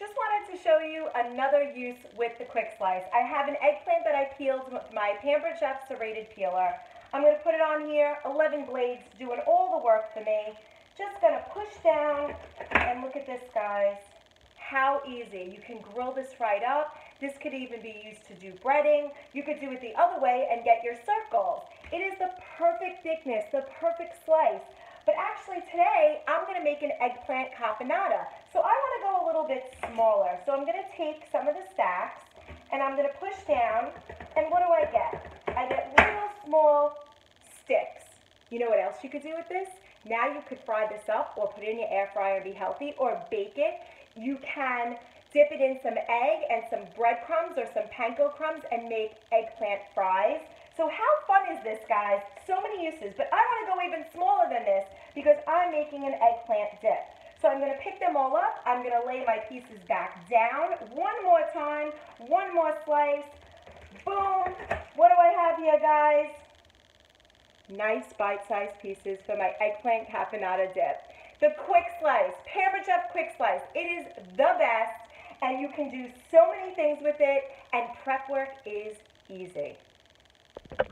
just wanted to show you another use with the quick slice. I have an eggplant that I peeled with my Pampered Chef serrated peeler. I'm going to put it on here, 11 blades, doing all the work for me. Just going to push down, and look at this, guys. How easy. You can grill this right up. This could even be used to do breading. You could do it the other way and get your circles. It is the perfect thickness, the perfect slice. But actually today, I'm going to make an eggplant caponata. So I want to go a little bit smaller. So I'm going to take some of the stacks, and I'm going to push down, and what do I get? I get little small sticks. You know what else you could do with this? Now you could fry this up or put it in your air fryer and be healthy, or bake it. You can dip it in some egg and some breadcrumbs or some panko crumbs and make eggplant fries. So how fun is this, guys? So many uses, but I want to go even smaller than this because I'm making an eggplant dip. So I'm going to pick them all up. I'm going to lay my pieces back down. One more time, one more slice. Boom. What do I have here, guys? Nice bite-sized pieces for my eggplant caponata dip. The quick slice, Pampered Chef Quick Slice. It is the best, and you can do so many things with it, and prep work is easy.